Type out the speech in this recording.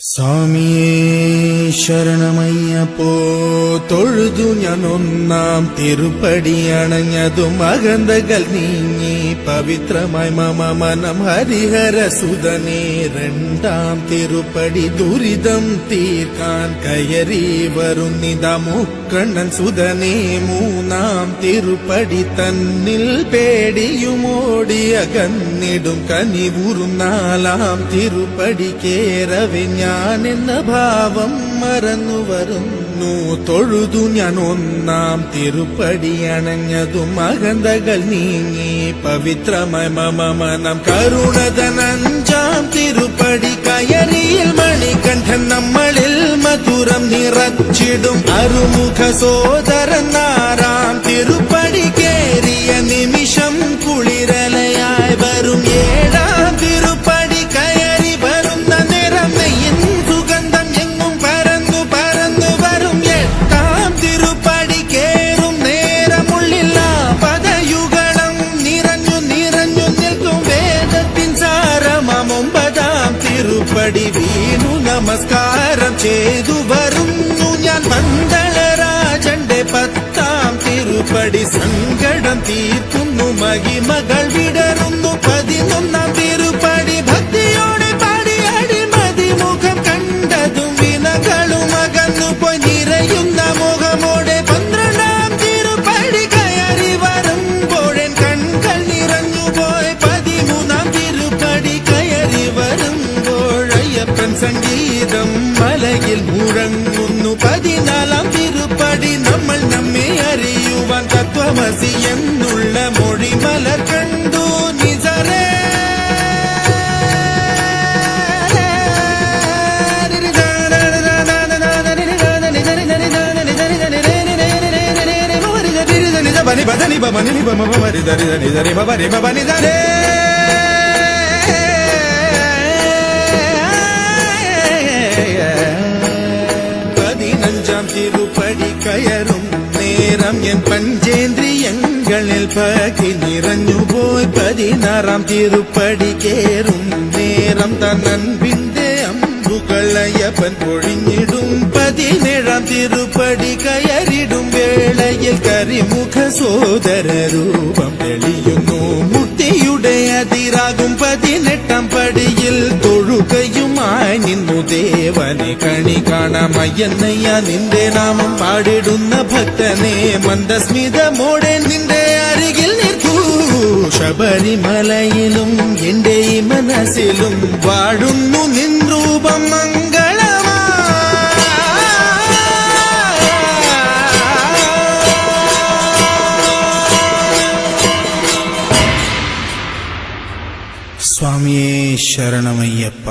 സ്വാമിയേ ശരണമയ്യപ്പോ തൊഴുതു ഞാൻ ഒന്നാം തിരുപ്പടി അണഞ്ഞതും അകന്തകൾ നീങ്ങി പവിത്രമായി മമ മനം ഹരിഹരസുതനേ രണ്ടാം തിരുപ്പടി ദുരിതം തീർക്കാൻ കയറി വരുന്നിതാ മുക്കണ്ണൻ സുതനേ മൂന്നാം തിരുപ്പടി തന്നിൽ പേടിയുമോടി അകന്നിടും കനിവുറും നാലാം തിരുപ്പടി കേറവെ ഞാനെന്ന ഭാവം മറന്നു വരുന്നു തൊഴുതു ഞാൻ ഒന്നാം തിരുപ്പടി അണഞ്ഞതും അകന്തകൾ നീങ്ങി പവിത്രമായി മമ മനം കരുണതൻ അഞ്ചാം തിരുപ്പടി കയറിയിൽ മണികണ്ഠൻ നമ്മളിൽ മധുരം നിറച്ചിടും അരുമുഖ സോദരൻ ആറാം തിരുപ്പടി കേറിയ നിമിഷം കുളിരലയായി വരും ഏഴാം തിരുപ്പടി കയറി വരുന്ന നിറം നെയ്യിൻ സുഗന്ധം എങ്ങും പരന്നു പരന്നു വരും എട്ടാം തിരുപ്പടി കേറും നേരമുള്ളിൽ പദയുഗളം നിറഞ്ഞു നിറഞ്ഞു നിൽക്കും വേദത്തിൻ സാരമാം ഒമ്പതാം തിരുപ്പടി വീണു നമസ്കാരം ചെയ്തു വരുന്നു ഞാൻ പന്തളരാജന്റെ പത്താം തിരുപ്പടി സങ്കടം തീർക്കുന്നു മഹിമകൾ വിടരുന്നു പതിനൊന്നാം തിരുപ്പടി ഭക്തിയോടെ പാടി അടിമതി മുഖം കണ്ടതും വിനകളും അകന്നു പോയി നിറയുന്ന മുഖമോടെ പന്ത്രണ്ടാം തിരുപ്പടി കയറി വരുമ്പോഴൻ കൺകൾ നിറഞ്ഞു പോയി പതിമൂന്നാം തിരുപ്പടി കയറി വരുമ്പോഴയ്യപ്പൻ സംഗീതം മലയിൽ മുഴങ്ങുന്നു പതിനാലാം തിരുപ്പടി നമ്മൾ നമ്മെ അറിയുവാൻ തത്വമസി എന്നുള്ള മൊഴി മലർ കണ്ടു നിസരേ ബനി ബദനി ബമനി ബമ ബരി ദരി ദരി ദരി ബരി ബനി ദരേ പതിനഞ്ചാം തിരുപ്പടി കയറും നേരം എൻ പഞ്ചേന്ദ്രിയങ്ങളിൽ പകി നിറഞ്ഞുപോയി പതിനാറാം തിരുപ്പടി കേറും നേരം തന്നൻപിന്റെ അമ്പുകളയ്യപ്പൻ പൊഴിഞ്ഞിടും പതിനേഴാം തിരുപ്പടി കയറിടും വേളയിൽ കരിമുഖ സോദര രൂപം തെളിയുന്നു മുക്തിയുടെ അതിരാകും പതിനെട്ടാം പടിയിൽ തൊഴുകയുമായി നിന്നു ദേവനെ കണി കാണാമയ്യന്നയ്യ നിന്റെ നാമം പാടിടുന്ന ഭക്തനെ മന്ദസ്മിതമോടെ നിന്റെ അരികിൽ നിൽക്കൂ ശബരിമലയിലും എന്റെ ഈ മനസ്സിലും വാഴുന്നു നിൻ രൂപം മംഗളമാ സ്വാമിയേ ശരണമയ്യപ്പ.